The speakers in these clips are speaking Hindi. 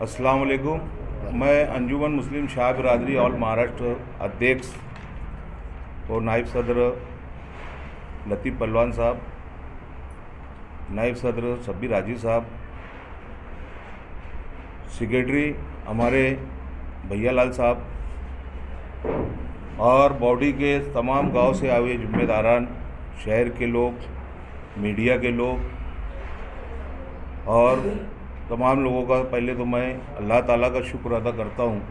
अस्सलाम वालेकुम। मैं अंजुमन मुस्लिम शाह बिरादरी ऑल महाराष्ट्र अध्यक्ष और नायब सदर लतीफ़ पहलवान साहब, नायब सदर शब्बीर हाजी साहब, सेक्रेटरी हमारे भैया लाल साहब और बॉडी के तमाम गांव से आए हुए जिम्मेदारान, शहर के लोग, मीडिया के लोग और तमाम लोगों का पहले तो मैं अल्लाह ताला का शुक्र अदा करता हूँ,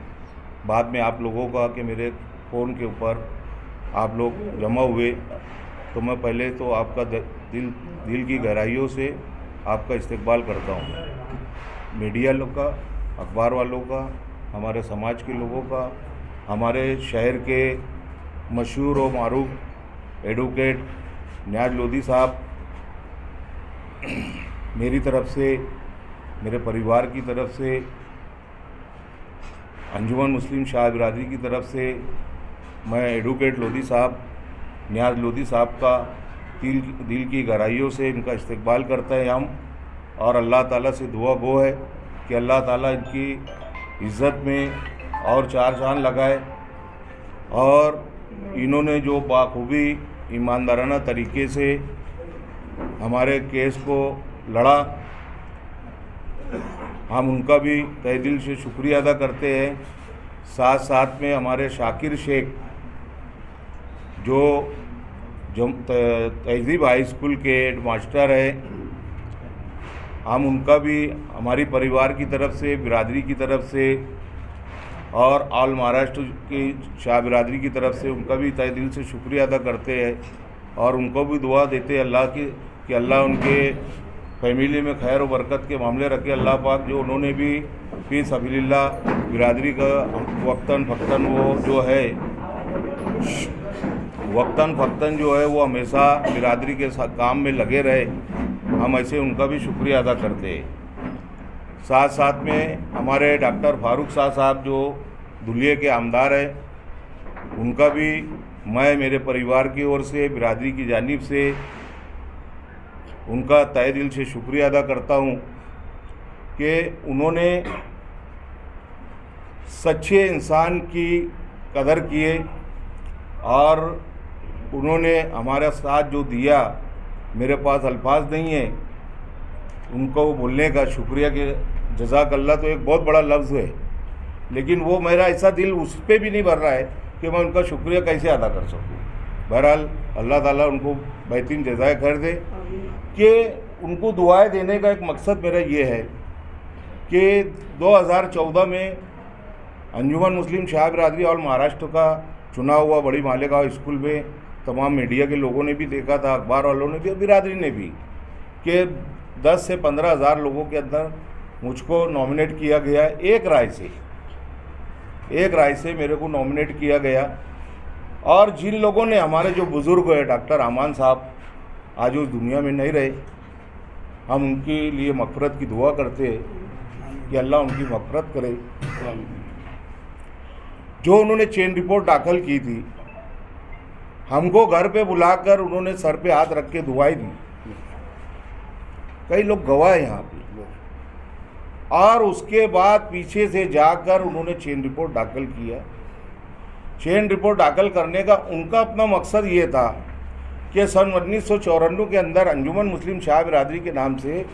बाद में आप लोगों का कि मेरे फ़ोन के ऊपर आप लोग जमा हुए, तो मैं पहले तो आपका दिल की गहराइयों से आपका इस्तकबाल करता हूँ। मीडिया लोग का, अखबार वालों का, हमारे समाज के लोगों का, हमारे शहर के मशहूर और मारूफ एडवोकेट न्याज लोधी साहब, मेरी तरफ से, मेरे परिवार की तरफ से, अंजुमन मुस्लिम शाह बिरादरी की तरफ से मैं एडवोकेट लोधी साहब, न्याज लोधी साहब का दिल की गहराइयों से इनका इस्तकबाल करते हैं हम, और अल्लाह ताला से दुआ गो है कि अल्लाह ताला इनकी इज़्ज़त में और चार चांद लगाए और इन्होंने जो बाखूबी ईमानदाराना तरीके से हमारे केस को लड़ा, हम उनका भी तहे दिल से शुक्रिया अदा करते हैं। साथ साथ में हमारे शाकिर शेख जो तहज़ीब हाई स्कूल के हेड मास्टर है, हम उनका भी हमारी परिवार की तरफ से, बिरादरी की तरफ से और ऑल महाराष्ट्र की शाह बिरादरी की तरफ से उनका भी तहे दिल से शुक्रिया अदा करते हैं और उनको भी दुआ देते हैं अल्लाह की कि अल्लाह उनके फैमिली में खैर और बरकत के मामले रखे। अल्लाह पाक जो उन्होंने भी फी सबीलिल्लाह बिरादरी का वक्तन फ़क्तन वो जो है वक्तन फ़क्तन जो है वो हमेशा बिरादरी के काम में लगे रहे, हम ऐसे उनका भी शुक्रिया अदा करते हैं। साथ साथ में हमारे डॉक्टर फारूक शाह साहब जो दुलिये के आमदार हैं, उनका भी मैं मेरे परिवार की ओर से, बिरादरी की जानिब से उनका तहे दिल से शुक्रिया अदा करता हूँ कि उन्होंने सच्चे इंसान की कदर किए और उन्होंने हमारा साथ जो दिया, मेरे पास अल्फाज नहीं है उनको बोलने का शुक्रिया कि जज़ाकल्लाह तो एक बहुत बड़ा लफ्ज़ है, लेकिन वो मेरा ऐसा दिल उस पर भी नहीं भर रहा है कि मैं उनका शुक्रिया कैसे अदा कर सकूँ। बहरहाल अल्लाह ताला उनको बेहतरीन जज़ाए खैर दे कि उनको दुआएं देने का एक मकसद मेरा ये है कि 2014 में अंजुमन मुस्लिम शाह बिरादरी और महाराष्ट्र का चुनाव हुआ बड़ी मालेगांव स्कूल में। तमाम मीडिया के लोगों ने भी देखा था, अखबार वालों ने भी, बिरादरी ने भी, कि 10 से 15 हज़ार लोगों के अंदर मुझको नॉमिनेट किया गया। एक राय से मेरे को नॉमिनेट किया गया और जिन लोगों ने, हमारे जो बुज़ुर्ग है डॉक्टर आमान साहब आज उस दुनिया में नहीं रहे, हम उनके लिए मग़फ़िरत की दुआ करते हैं कि अल्लाह उनकी मग़फ़िरत करे। जो उन्होंने चेन रिपोर्ट दाखिल की थी, हमको घर पे बुलाकर उन्होंने सर पे हाथ रख के दुआएं दी, कई लोग गवाह हैं यहाँ पे, और उसके बाद पीछे से जाकर उन्होंने चेन रिपोर्ट दाखिल किया। चेन रिपोर्ट दाखिल करने का उनका अपना मकसद ये था कि सन 1994 के अंदर अंजुमन मुस्लिम शाह बिरादरी के नाम से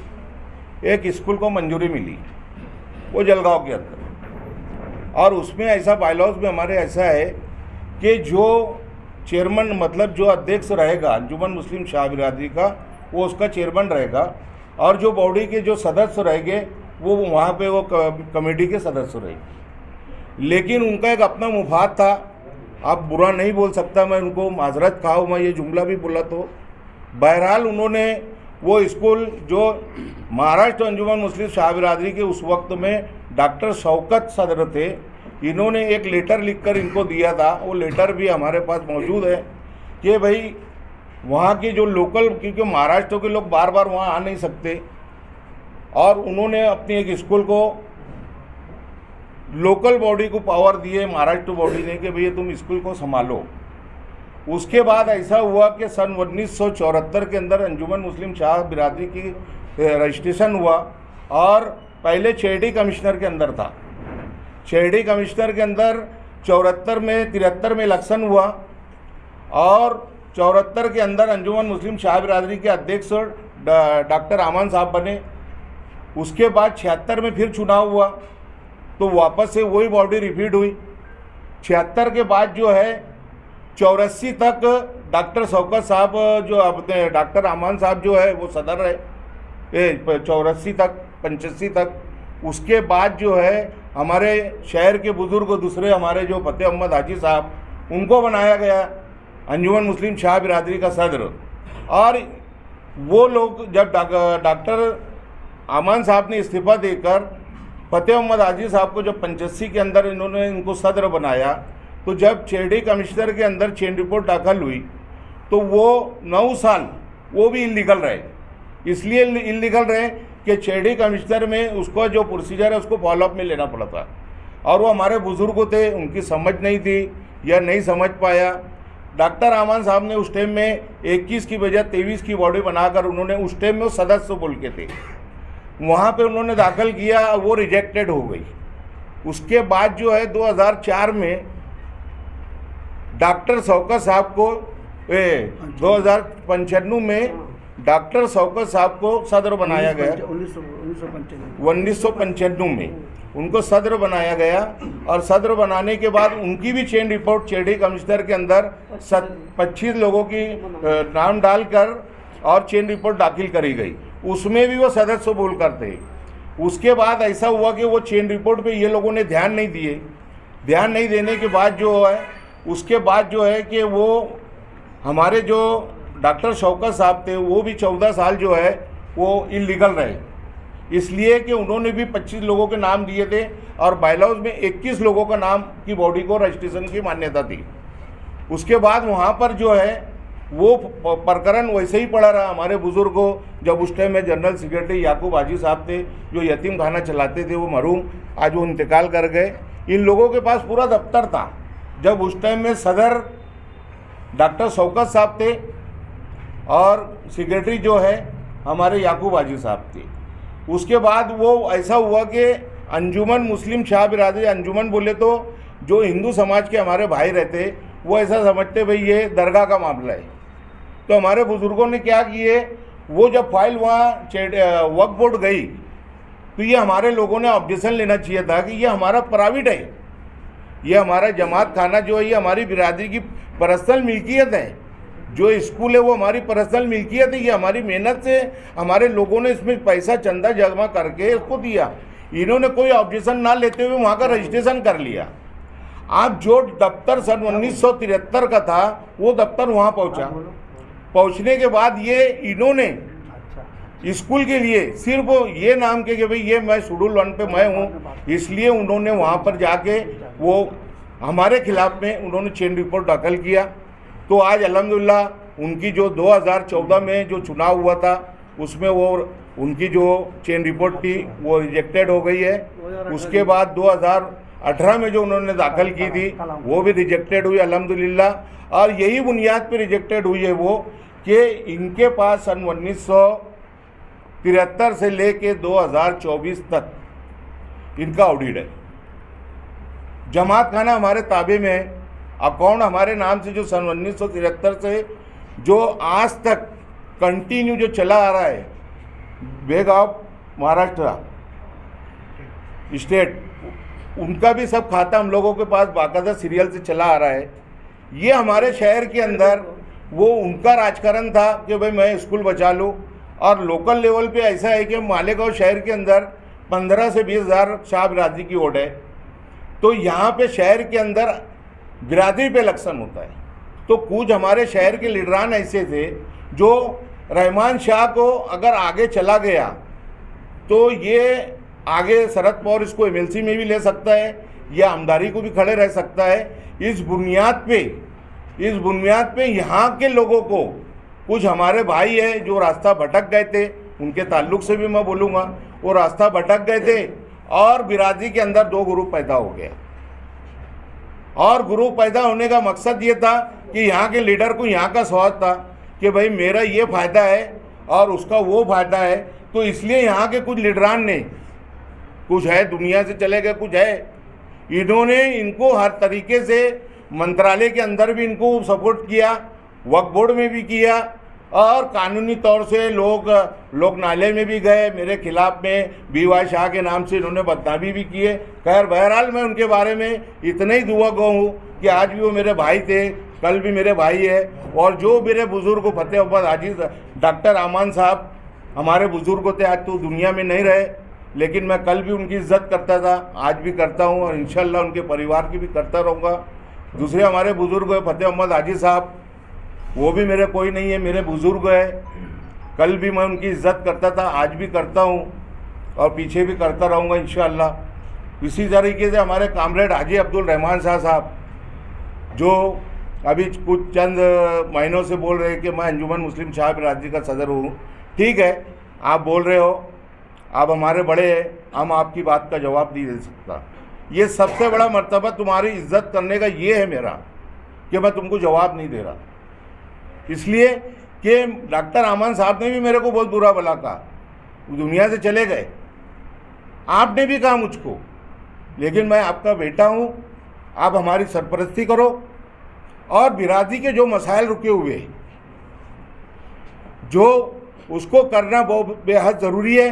एक स्कूल को मंजूरी मिली, वो जलगांव के अंदर, और उसमें ऐसा बायलॉज में हमारे ऐसा है कि जो चेयरमैन, मतलब जो अध्यक्ष रहेगा अंजुमन मुस्लिम शाह बिरादरी का, वो उसका चेयरमैन रहेगा, और जो बॉडी के जो सदस्य रहेंगे वो वहाँ पे वो कमेटी के सदस्य रहेंगे। लेकिन उनका एक अपना मुफाद था, आप बुरा नहीं बोल सकता, मैं उनको माजरत खाऊँ, मैं ये जुमला भी बोला तो। बहरहाल उन्होंने वो स्कूल जो महाराष्ट्र अंजुमन मुस्लिम शाह बिरादरी के उस वक्त में डॉक्टर शौकत सदर थे, इन्होंने एक लेटर लिखकर इनको दिया था, वो लेटर भी हमारे पास मौजूद है कि भाई वहाँ के जो लोकल, क्योंकि महाराष्ट्र के लोग बार बार वहाँ आ नहीं सकते, और उन्होंने अपनी एक स्कूल को, लोकल बॉडी को पावर दिए, महाराष्ट्र बॉडी ने, कि भैया तुम स्कूल को संभालो। उसके बाद ऐसा हुआ कि सन 1974 के अंदर अंजुमन मुस्लिम शाह बिरादरी की रजिस्ट्रेशन हुआ और पहले छेड़ी कमिश्नर के अंदर था। छेड़ी कमिश्नर के अंदर 73 में इलेक्शन हुआ और 74 के अंदर अंजुमन मुस्लिम शाह बिरादरी के अध्यक्ष डॉक्टर आमान साहब बने। उसके बाद 76 में फिर चुनाव हुआ तो वापस से वही बॉडी रिपीट हुई। 76 के बाद जो है 84 तक डॉक्टर शौकत साहब जो अपने डॉक्टर आमान साहब जो है वो सदर रहे 84 तक 85 तक। उसके बाद जो है हमारे शहर के बुज़ुर्ग दूसरे हमारे जो फतेह मोहम्मद हाजी साहब, उनको बनाया गया अंजुमन मुस्लिम शाह बिरादरी का सदर। और वो लोग जब डॉक्टर आमान साहब ने इस्तीफ़ा देकर फतेह मोहम्मद हाजी साहब को जब 85 के अंदर इन्होंने इनको सदर बनाया, तो जब छेड़ी कमिश्नर के अंदर चेंज रिपोर्ट दाखिल हुई तो वो 9 साल वो भी इलीगल रहे। इसलिए इलीगल रहे कि छेड़ी कमिश्नर में उसको जो प्रोसीजर है उसको फॉलोअप में लेना पड़ा था और वो हमारे बुज़ुर्ग थे, उनकी समझ नहीं थी या नहीं समझ पाया। डॉक्टर आमान साहब ने उस टाइम में 21 की बजाय 23 की बॉडी बनाकर उन्होंने उस टाइम में वो सदस्य बोल के थे, वहाँ पे उन्होंने दाखिल किया, वो रिजेक्टेड हो गई। उसके बाद जो है 2004 में डॉक्टर शौकत साहब को 2095 में डॉक्टर शौकत साहब को सदर बनाया गया। 1995 में उनको सदर बनाया गया और सदर बनाने के बाद उनकी भी चेंज रिपोर्ट छेड़ी कमिश्नर के अंदर 25 लोगों की नाम डालकर और चेंज रिपोर्ट दाखिल करी गई। उसमें भी वो सदस्य बोलकर थे। उसके बाद ऐसा हुआ कि वो चेंज रिपोर्ट पे ये लोगों ने ध्यान नहीं दिए। ध्यान नहीं देने के बाद जो है उसके बाद जो है कि वो हमारे जो डॉक्टर शौकत साहब थे वो भी 14 साल जो है वो इलीगल रहे, इसलिए कि उन्होंने भी 25 लोगों के नाम दिए थे और बायलॉज में 21 लोगों का नाम की बॉडी को रजिस्ट्रेशन की मान्यता थी। उसके बाद वहाँ पर जो है वो प्रकरण वैसे ही पड़ा रहा। हमारे बुज़ुर्गों जब उस टाइम में जनरल सेक्रेटरी याकूब हाजी साहब थे जो यतीम खाना चलाते थे, वो मरहूम आज वो इंतकाल कर गए। इन लोगों के पास पूरा दफ्तर था। जब उस टाइम में सदर डॉक्टर शौकत साहब थे और सेक्रेटरी जो है हमारे याकूब हाजी साहब थे। उसके बाद वो ऐसा हुआ कि अंजुमन मुस्लिम शाह बिरादरी, अंजुमन बोले तो जो हिंदू समाज के हमारे भाई रहते वो ऐसा समझते भाई ये दरगाह का मामला है। तो हमारे बुज़ुर्गों ने क्या किए, वो जब फाइल वहाँ वक्फ बोर्ड गई तो ये हमारे लोगों ने ऑब्जेक्शन लेना चाहिए था कि ये हमारा प्राइवेट है, ये हमारा जमात खाना जो है ये हमारी बिरादरी की पर्सनल मिल्कियत है। जो स्कूल है वो हमारी पर्सनल मिल्कियत है, ये हमारी मेहनत से हमारे लोगों ने इसमें पैसा चंदा जमा करके इसको दिया। इन्होंने कोई ऑब्जेक्शन ना लेते हुए वहाँ का रजिस्ट्रेशन कर लिया। आप जो दफ्तर सन 1973 का था वो दफ्तर वहाँ पहुँचा। पहुँचने के बाद ये इन्होंने स्कूल के लिए सिर्फ ये नाम के कि भाई ये मैं शेड्यूल 1 पे मैं हूँ, इसलिए उन्होंने वहाँ पर जाके वो हमारे खिलाफ में उन्होंने चेंज रिपोर्ट दाखिल किया। तो आज अल्हम्दुलिल्लाह उनकी जो 2014 में जो चुनाव हुआ था उसमें वो उनकी जो चेंज रिपोर्ट थी वो रिजेक्टेड हो गई है। उसके बाद 2018 में जो उन्होंने दाखिल की थी वो भी रिजेक्टेड हुई अल्हम्दुलिल्लाह। और यही बुनियाद पे रिजेक्टेड हुई है वो कि इनके पास सन 1973 से लेके 2024 तक इनका ऑडिट है। जमात खाना हमारे ताबे में है। अकाउंट हमारे नाम से जो सन 1973 से जो आज तक कंटिन्यू जो चला आ रहा है, बैंक ऑफ महाराष्ट्र स्टेट, उनका भी सब खाता हम लोगों के पास बाकायदा सीरियल से चला आ रहा है। ये हमारे शहर के अंदर वो उनका राजकारण था कि भाई मैं स्कूल बचा लूँ। और लोकल लेवल पे ऐसा है कि मालेगांव शहर के अंदर 15 से 20 हज़ार शाह बिरादरी की वोट है। तो यहाँ पे शहर के अंदर बिरादरी पे इलेक्शन होता है। तो कुछ हमारे शहर के लीडरान ऐसे थे जो रहमान शाह को अगर आगे चला गया तो ये आगे शरद पवार इसको एमएलसी में भी ले सकता है या आमदारी को भी खड़े रह सकता है। इस बुनियाद पे यहाँ के लोगों को, कुछ हमारे भाई है जो रास्ता भटक गए थे, उनके ताल्लुक से भी मैं बोलूँगा, वो रास्ता भटक गए थे और बिरादरी के अंदर 2 ग्रुप पैदा हो गया। और ग्रुप पैदा होने का मकसद ये था कि यहाँ के लीडर को यहाँ का स्वाद था कि भाई मेरा ये फ़ायदा है और उसका वो फ़ायदा है। तो इसलिए यहाँ के कुछ लीडरान ने कुछ है दुनिया से चले गए, कुछ है। इन्होंने इनको हर तरीके से मंत्रालय के अंदर भी इनको सपोर्ट किया, वक्फ बोर्ड में भी किया, और कानूनी तौर से लोक नाले में भी गए। मेरे खिलाफ में BY शाह के नाम से इन्होंने बदनामी भी किए। खैर बहरहाल मैं उनके बारे में इतना ही दुआ गो हूँ कि आज भी वो मेरे भाई थे, कल भी मेरे भाई है। और जो मेरे बुज़ुर्ग फतेह मोहम्मद हाजी डॉक्टर अमान साहब हमारे बुज़ुर्ग थे, आज तो दुनिया में नहीं रहे, लेकिन मैं कल भी उनकी इज़्ज़त करता था, आज भी करता हूँ, और इंशाल्लाह उनके परिवार की भी करता रहूँगा। दूसरे हमारे बुज़ुर्ग है फतेह मोहम्मद हाजी साहब, वो भी मेरे कोई नहीं है, मेरे बुज़ुर्ग है। कल भी मैं उनकी इज़्ज़त करता था, आज भी करता हूँ, और पीछे भी करता रहूँगा इंशाअल्लाह। इसी तरीके से हमारे कामरेड हाजी अब्दुल रहमान शाह साहब, जो अभी कुछ चंद महीनों से बोल रहे हैं कि मैं अंजुमन मुस्लिम शाह बिरादरी का सदर हूँ। ठीक है, आप बोल रहे हो, आप हमारे बड़े हैं, हम आपकी बात का जवाब नहीं दे सकता। ये सबसे बड़ा मर्तबा तुम्हारी इज्जत करने का ये है मेरा, कि मैं तुमको जवाब नहीं दे रहा, इसलिए कि डॉक्टर अमान साहब ने भी मेरे को बहुत बुरा भला कहा, दुनिया से चले गए। आपने भी कहा मुझको, लेकिन मैं आपका बेटा हूँ, आप हमारी सरपरस्ती करो। और बिरादरी के जो मसाइल रुके हुए, जो उसको करना बहुत बेहद ज़रूरी है,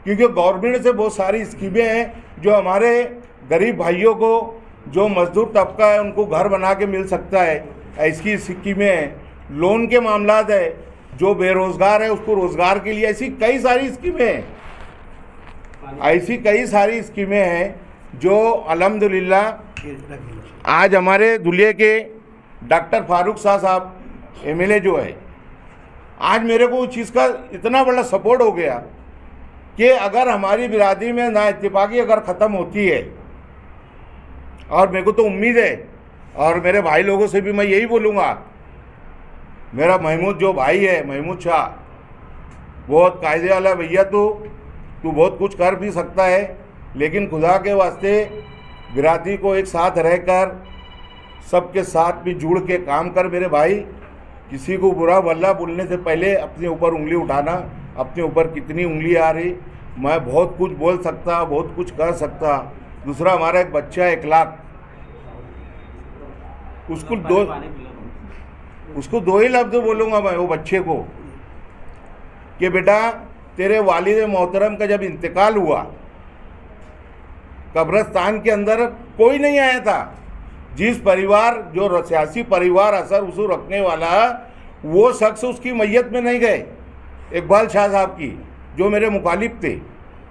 क्योंकि गवर्नमेंट से बहुत सारी स्कीमें हैं जो हमारे गरीब भाइयों को, जो मजदूर तबका है, उनको घर बना के मिल सकता है, ऐसी स्कीमें हैं। लोन के मामलात है, जो बेरोज़गार है उसको रोज़गार के लिए, ऐसी कई सारी स्कीमें हैं, ऐसी कई सारी स्कीमें हैं जो अल्हम्दुलिल्लाह आज हमारे धुलिया के डॉक्टर फारूक शाह साहब MLA जो है, आज मेरे को उस चीज़ का इतना बड़ा सपोर्ट हो गया कि अगर हमारी बिरादरी में ना इत्तेफाकी अगर ख़त्म होती है, और मेरे को तो उम्मीद है, और मेरे भाई लोगों से भी मैं यही बोलूँगा, मेरा महमूद जो भाई है, महमूद शाह, बहुत कायदे वाला भैया, तू बहुत कुछ कर भी सकता है, लेकिन खुदा के वास्ते बिरादरी को एक साथ रहकर सबके साथ भी जुड़ के काम कर मेरे भाई। किसी को बुरा भला बोलने से पहले अपने ऊपर उंगली उठाना, अपने ऊपर कितनी उंगली आ रही। मैं बहुत कुछ बोल सकता, बहुत कुछ कर सकता। दूसरा, हमारा एक बच्चा है 1 लाख, उसको 2 ही लफ्ज़ बोलूँगा मैं वो बच्चे को, कि बेटा तेरे वालिद मोहतरम का जब इंतकाल हुआ, कब्रिस्तान के अंदर कोई नहीं आया था। जिस परिवार, जो सियासी परिवार असर उसू रखने वाला, वो शख्स उसकी मैयत में नहीं गए। इकबाल शाह साहब की, जो मेरे मुखालिफ थे,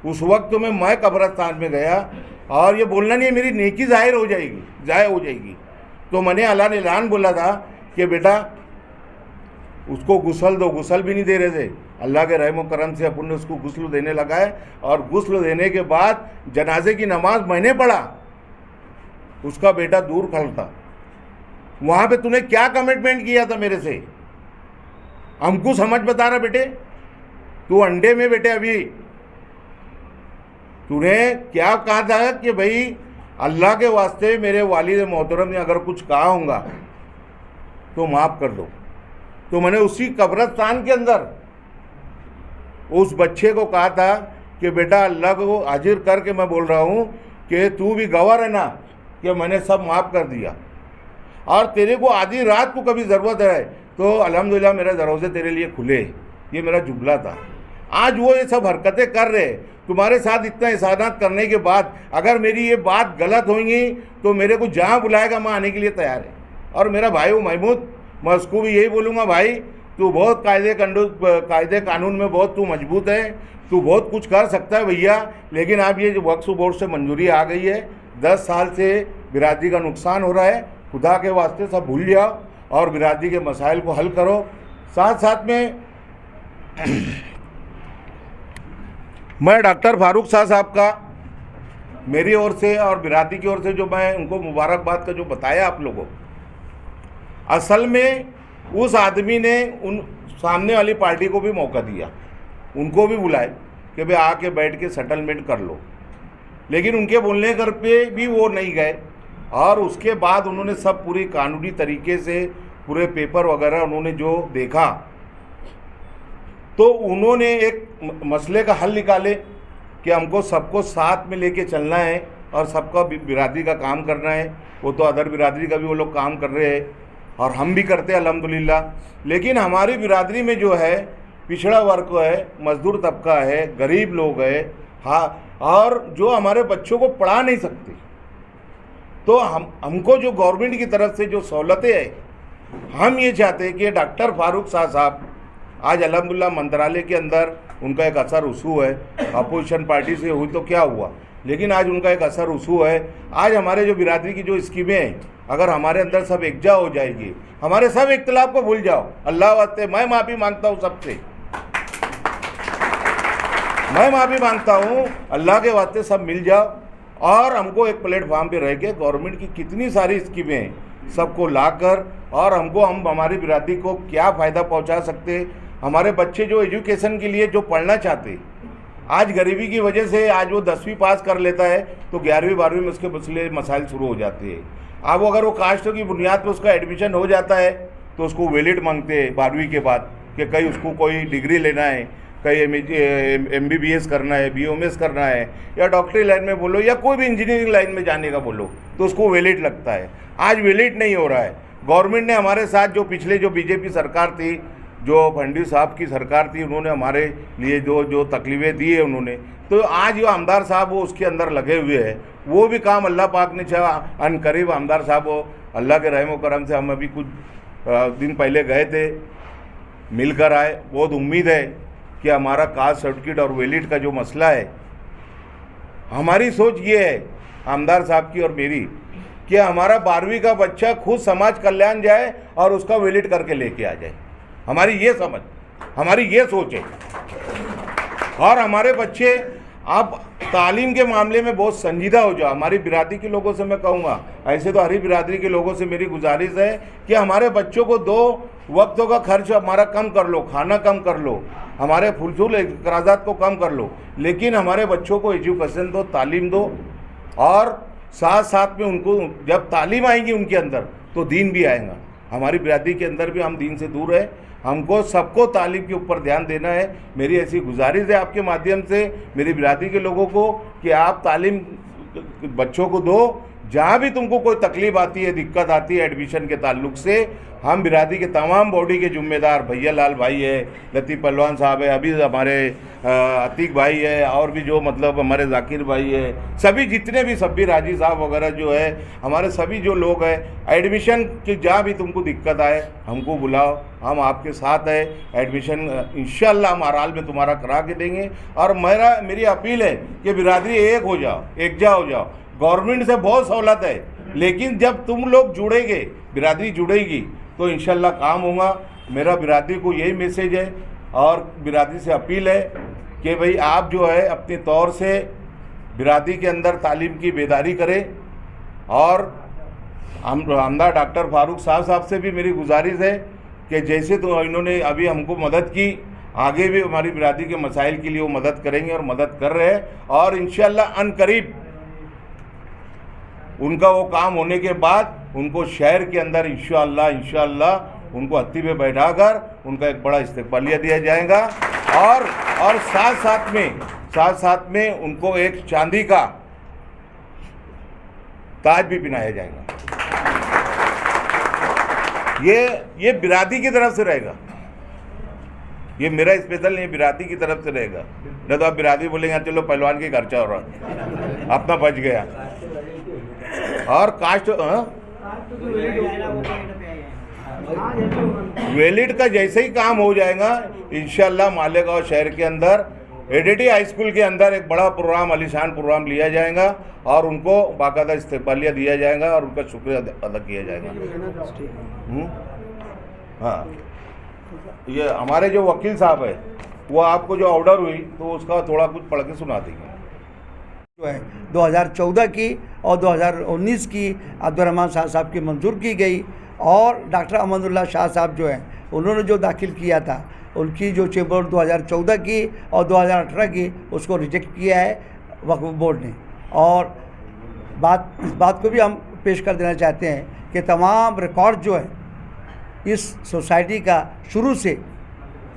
उस वक्त में मैं कब्रिस्तान में गया, और ये बोलना नहीं है मेरी नेकी ज़ाहिर हो जाएगी, ज़ाहिर हो जाएगी। तो मैंने ऐलान बोला था कि बेटा उसको गुस्ल दो, गुस्ल भी नहीं दे रहे थे। अल्लाह के रहम करम से अपन ने उसको गुस्ल देने लगा है, और गुस्ल देने के बाद जनाजे की नमाज मैंने पढ़ा, उसका बेटा दूर खड़ा था। वहाँ पे तूने क्या कमिटमेंट किया था मेरे से, हमको समझ बता रहा बेटे, तू अंडे में बेटे अभी तूने क्या कहा था कि भाई अल्लाह के वास्ते मेरे वालिद मोहतरम ने अगर कुछ कहा होगा तो माफ़ कर दो। तो मैंने उसी कब्रिस्तान के अंदर उस बच्चे को कहा था कि बेटा अल्लाह को हाजिर करके मैं बोल रहा हूँ कि तू भी गवाह है ना कि मैंने सब माफ़ कर दिया, और तेरे को आधी रात को कभी ज़रूरत है तो अल्हम्दुलिल्लाह मेरे दरवाजे तेरे लिए खुले। ये मेरा जुमला था। आज वो ये सब हरकतें कर रहे, तुम्हारे साथ इतना एहसानात करने के बाद अगर मेरी ये बात गलत होंगी तो मेरे को जहाँ बुलाएगा मैं आने के लिए तैयार है। और मेरा भाई वो महमूद, मैं उसको भी यही बोलूँगा, भाई तू बहुत कायदे कानून में बहुत तू मजबूत है, तू बहुत कुछ कर सकता है भैया, लेकिन अब ये वक्फ बोर्ड से मंजूरी आ गई है, 10 साल से बिरादरी का नुकसान हो रहा है, खुदा के वास्ते सब भूल जाओ और बिरादरी के मसाइल को हल करो। साथ साथ में मैं डॉक्टर फारूक शाह साहब का मेरी ओर से और बिरादरी की ओर से जो मैं उनको मुबारकबाद का जो बताया आप लोगों, असल में उस आदमी ने उन सामने वाली पार्टी को भी मौका दिया, उनको भी बुलाए कि भाई आके बैठ के सेटलमेंट कर लो, लेकिन उनके बोलने कर पे भी वो नहीं गए। और उसके बाद उन्होंने सब पूरी कानूनी तरीके से पूरे पेपर वगैरह उन्होंने जो देखा, तो उन्होंने एक मसले का हल निकाले कि हमको सबको साथ में लेके चलना है और सबका बिरादरी का काम करना है। वो तो अदर बिरादरी का भी वो लोग काम कर रहे हैं और हम भी करते हैं अल्हम्दुलिल्लाह। लेकिन हमारी बिरादरी में जो है पिछड़ा वर्ग है, मजदूर तबका है, गरीब लोग है, हाँ, और जो हमारे बच्चों को पढ़ा नहीं सकते, तो हमको जो गवर्नमेंट की तरफ से जो सहूलतें हैं, हम ये चाहते हैं कि डॉक्टर फारूक शाह साहब आज अल्हम्दुलिल्लाह मंत्रालय के अंदर उनका एक असर उसू है। अपोजिशन पार्टी से हुई तो क्या हुआ, लेकिन आज उनका एक असर उसू है। आज हमारे जो बिरादरी की जो स्कीमें हैं, अगर हमारे अंदर सब एकजा हो जाएगी, हमारे सब इख्तिलाफ को भूल जाओ, अल्लाह वास्ते मैं माफ़ी मांगता हूँ सबसे, मैं माफ़ी मांगता हूँ, अल्लाह के वास्ते सब मिल जाओ और हमको एक प्लेटफॉर्म पे रह के गवर्नमेंट की कितनी सारी स्कीमें हैं सबको लाकर और हमको हम हमारी बिरादरी को क्या फ़ायदा पहुँचा सकते। हमारे बच्चे जो एजुकेशन के लिए जो पढ़ना चाहते, आज गरीबी की वजह से आज वो 10वीं पास कर लेता है तो 11वीं 12वीं में उसके मसाइल शुरू हो जाते हैं। अब अगर वो कास्ट की बुनियाद पर उसका एडमिशन हो जाता है तो उसको वैलिड मांगते हैं 12वीं के बाद कि कहीं उसको कोई डिग्री लेना है, कहीं MBBS करना है, BOMS करना है, या डॉक्टरी लाइन में बोलो या कोई भी इंजीनियरिंग लाइन में जाने का बोलो तो उसको वैलिड लगता है। आज वैलिड नहीं हो रहा है। गवर्नमेंट ने हमारे साथ जो पिछले जो BJP सरकार थी, जो फडणवीस साहब की सरकार थी, उन्होंने हमारे लिए जो तकलीफ़ें दी है उन्होंने, तो आज जो आमदार साहब वो उसके अंदर लगे हुए हैं। वो भी काम अल्लाह पाक ने चाहा अनकरीब आमदार साहब वो अल्लाह के रहम करम से हम अभी कुछ दिन पहले गए थे, मिलकर आए। बहुत उम्मीद है कि हमारा कास्ट सर्टिफिकेट और वैलिड का जो मसला है, हमारी सोच ये है आमदार साहब की और मेरी कि हमारा 12वीं का बच्चा खुद समाज कल्याण जाए और उसका वैलिड करके लेके आ जाए। हमारी ये समझ, हमारी ये सोच है। और हमारे बच्चे आप तालीम के मामले में बहुत संजीदा हो जाओ। हमारी बिरादरी के लोगों से मैं कहूँगा, ऐसे तो हरी बिरादरी के लोगों से मेरी गुजारिश है कि हमारे बच्चों को 2 वक्तों का खर्च हमारा कम कर लो, खाना कम कर लो, हमारे फुलझूल अखराजात को कम कर लो, लेकिन हमारे बच्चों को एजुकेशन दो, तालीम दो और साथ साथ में उनको जब तालीम आएंगी उनके अंदर तो दीन भी आएगा। हमारी बिरादरी के अंदर भी हम दीन से दूर है, हमको सबको तालीम के ऊपर ध्यान देना है। मेरी ऐसी गुजारिश है आपके माध्यम से मेरी बिरादरी के लोगों को कि आप तालीम बच्चों को दो। जहाँ भी तुमको कोई तकलीफ़ आती है, दिक्कत आती है एडमिशन के ताल्लुक से, हम बिरादरी के तमाम बॉडी के जिम्मेदार, भैया लाल भाई है, लतीफ़ पहलवान साहब है, अभी हमारे अतीक भाई है, और भी जो मतलब हमारे जाकिर भाई है, सभी जितने भी सब्बीर राजी साहब वगैरह जो है, हमारे सभी जो लोग हैं, एडमिशन की जहाँ भी तुमको दिक्कत आए हमको बुलाओ, हम आपके साथ है। एडमिशन इंशाअल्लाह हम हर हाल में तुम्हारा करा के देंगे। और मेरी अपील है कि बिरादरी एक हो जाओ, एकजा हो जाओ। गवर्नमेंट से बहुत सहूलत है, लेकिन जब तुम लोग जुड़ेंगे, बिरादरी जुड़ेगी तो इंशाल्लाह काम होगा। मेरा बिरादरी को यही मैसेज है और बिरादरी से अपील है कि भाई आप जो है अपने तौर से बिरादरी के अंदर तालीम की बेदारी करें। और हम आमदार डॉक्टर फारूक साहब से भी मेरी गुजारिश है कि जैसे तो इन्होंने अभी हमको मदद की, आगे भी हमारी बिरादरी के मसाइल के लिए वो मदद करेंगे और मदद कर रहे हैं। और इंशाल्लाह अनकरीब उनका वो काम होने के बाद उनको शहर के अंदर इंशाअल्लाह उनको हत्ती पे बैठाकर उनका एक बड़ा इस्तकबालिया दिया जाएगा। और साथ साथ में उनको एक चांदी का ताज भी पहनाया जाएगा। ये बिरादरी की तरफ से रहेगा, ये मेरा स्पेशल नहीं, बिरादरी की तरफ से रहेगा। नहीं तो आप बिरादरी बोलेंगे चलो पहलवान के खर्चा हो रहा, अपना बच गया। और कास्ट वैलिड का जैसे ही काम हो जाएगा इंशाल्लाह मालेगांव शहर के अंदर ADT हाई स्कूल के अंदर एक बड़ा प्रोग्राम, आलीशान प्रोग्राम लिया जाएगा और उनको बाकायदा इस्तेमालिया दिया जाएगा और उनका शुक्रिया अदा किया जाएगा। हाँ, ये हमारे जो वकील साहब है वो आपको जो ऑर्डर हुई तो उसका थोड़ा कुछ पढ़ के सुना देंगे। जो है 2014 की और 2019 की अब्दुर्रहमान शाह साहब की मंजूर की गई। और डॉक्टर अमनुल्लाह शाह साहब जो हैं उन्होंने जो दाखिल किया था, उनकी जो चेंबर 2014 की और 2018 की उसको रिजेक्ट किया है वक्फ बोर्ड ने। और इस बात को भी हम पेश कर देना चाहते हैं कि तमाम रिकॉर्ड जो है इस सोसाइटी का शुरू से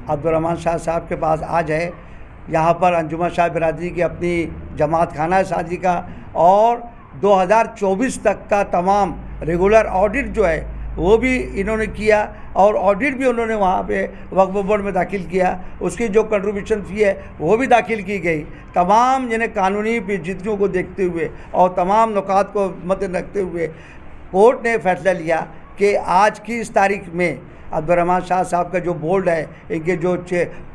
अब्दुर्रहमान शाह साहब के पास आज है। यहाँ पर अंजुमन शाह बिरादरी की अपनी जमात खाना है शादी का, और 2024 तक का तमाम रेगुलर ऑडिट जो है वो भी इन्होंने किया, और ऑडिट भी उन्होंने वहाँ पे वक्फ बोर्ड में दाखिल किया। उसकी जो कंट्रीब्यूशन फ़ी है वो भी दाखिल की गई। तमाम जिन्हें कानूनी पेचीदगियों को देखते हुए और तमाम नुकात को मद्देनजर रखते हुए कोर्ट ने फैसला लिया कि आज की इस तारीख में अब्दुर्रहमान शाह साहब का जो बोर्ड है, इनके जो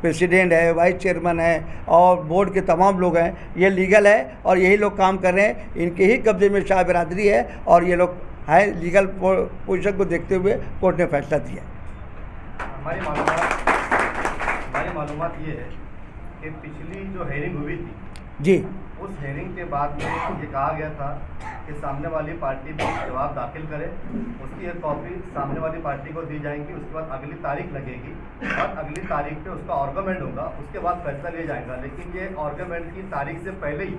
प्रेसिडेंट है, वाइस चेयरमैन है और बोर्ड के तमाम लोग हैं, ये लीगल है और यही लोग काम कर रहे हैं। इनके ही कब्जे में शाह बिरादरी है और ये लोग है। लीगल पोजीशन को देखते हुए कोर्ट ने फैसला दिया। हमारी मालूमात ये है कि पिछली जो हेयरिंग हुई थी जी, उस हेयरिंग के बाद में ये कहा गया था कि सामने वाली पार्टी भी जवाब दाखिल करे, उसकी एक कॉपी सामने वाली पार्टी को दी जाएगी, उसके बाद अगली तारीख लगेगी और अगली तारीख पे उसका आर्गूमेंट होगा, उसके बाद फैसला लिया जाएगा। लेकिन ये आर्गूमेंट की तारीख से पहले ही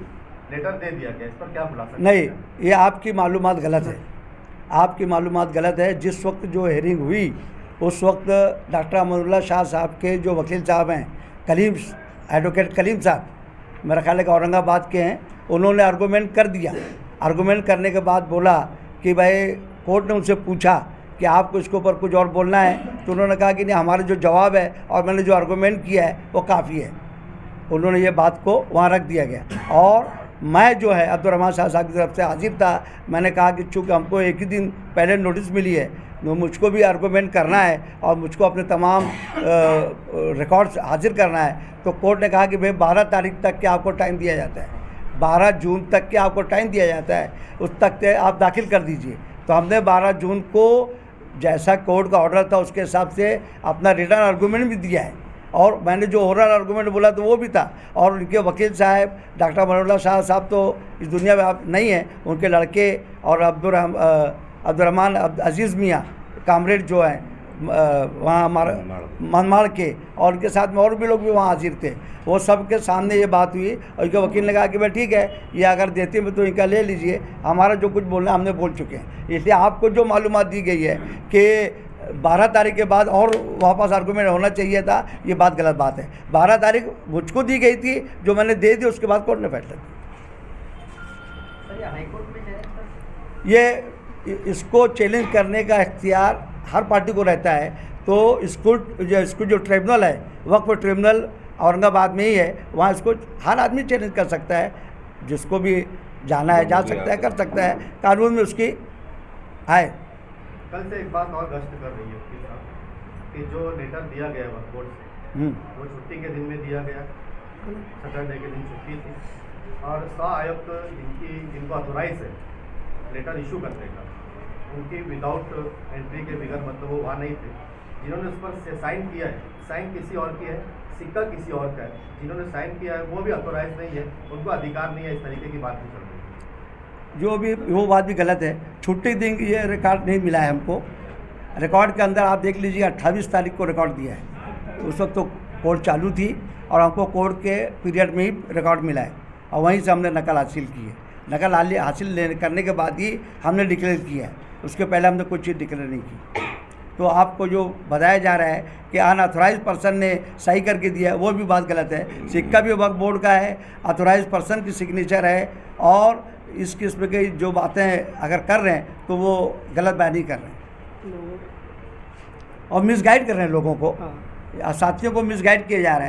लेटर दे दिया गया, इस पर क्या खुलासा? नहीं, ये आपकी मालूमात गलत है। आपकी मालूमात गलत है। जिस वक्त जो हेयरिंग हुई उस वक्त डॉक्टर अमरुल्लाह शाह साहब के जो वकील साहब हैं, कलीम एडवोकेट कलीम साहब, मेरा ख्याल है कि औरंगाबाद के हैं, उन्होंने आर्गूमेंट कर दिया। आर्गूमेंट करने के बाद बोला कि भाई, कोर्ट ने उनसे पूछा कि आपको इसके ऊपर कुछ और बोलना है, तो उन्होंने कहा कि नहीं, हमारा जो जवाब है और मैंने जो आर्गूमेंट किया है वो काफ़ी है। उन्होंने ये बात को वहाँ रख दिया गया। और मैं जो है अब्दुर्रहमान शाह साहब की तरफ से हाजिर था। मैंने कहा कि चूँकि हमको एक ही दिन पहले नोटिस मिली है, तो मुझको भी आर्गूमेंट करना है और मुझको अपने तमाम रिकॉर्ड्स हाजिर करना है। तो कोर्ट ने कहा कि भाई 12 तारीख तक के आपको टाइम दिया जाता है, 12 जून तक के आपको टाइम दिया जाता है, उस तक के आप दाखिल कर दीजिए। तो हमने 12 जून को जैसा कोर्ट का ऑर्डर था उसके हिसाब से अपना रिटर्न आर्गूमेंट भी दिया है, और मैंने जो ओरल आर्गूमेंट बोला तो वो भी था। और उनके वकील साहब डॉक्टर अमरुल्लाह शाह साहब तो इस दुनिया में आप नहीं हैं, उनके लड़के और अब्दुर्रहमान अजीज़ मियाँ कामरेड जो हैं वहाँ हमारा मनमाड़ के, और उनके साथ में और भी लोग भी वहाँ हाजिर थे। वो सब के सामने ये बात हुई और इनके वकील ने कहा कि भाई ठीक है, ये अगर देते हैं तो इनका ले लीजिए, हमारा जो कुछ बोलना हमने बोल चुके हैं। इसलिए आपको जो मालूमात दी गई है कि 12 तारीख के बाद और वापस आर्गूमेंट होना चाहिए था, ये बात गलत बात है। 12 तारीख मुझको दी गई थी, जो मैंने दे दी, उसके बाद कोर्ट ने फैसला दिया। ये इसको चैलेंज करने का इख्तियार हर पार्टी को रहता है। तो इसको जो ट्रिब्यूनल है, वक्फ ट्रिब्यूनल औरंगाबाद में ही है, वहाँ इसको हर आदमी चैलेंज कर सकता है। जिसको भी जाना है जा सकता है, कर सकता है, कानून में उसकी है। कल से एक बात और गश्त कर रही है वकील साहब कि जो लेटर दिया गया वक्फ बोर्ड से, वो छुट्टी के दिन में दिया गया, सैटरडे के दिन छुट्टी थी, और 100 आयुक्त जिनको अथोराइज है लेटर इशू करने का, उनकी विदाउट एंट्री के बिगर मतलब वो वहाँ नहीं थे। जिन्होंने उस पर साइन किया है, साइन किसी और की है, सिक्का किसी और का है, जिन्होंने साइन किया है वो भी अथोराइज नहीं है, उनको अधिकार नहीं है, इस तरीके की बात भी चल रही है। जो भी वो बात भी गलत है। छुट्टी दिन की ये रिकॉर्ड नहीं मिला है हमको। रिकॉर्ड के अंदर आप देख लीजिए 28 तारीख को रिकॉर्ड दिया है। उस वक्त तो कोर्ट चालू थी और हमको कोर्ट के पीरियड में ही रिकॉर्ड मिला है, और वहीं से हमने नकल हासिल की है। नकल हासिल करने के बाद ही हमने डिक्लेयर किया है, उसके पहले हमने कोई चीज़ डिक्लेयर नहीं की। तो आपको जो बताया जा रहा है कि अनऑथोराइज पर्सन ने सही करके दिया है, वो भी बात गलत है। सिक्का भी वक्फ बोर्ड का है, ऑथोराइज पर्सन की सिग्नेचर है, और इस किस्म की जो बातें अगर कर रहे हैं तो वो गलत बयानी कर रहे हैं और मिसगाइड कर रहे हैं लोगों को, साथियों को मिसगाइड किए जा रहे हैं।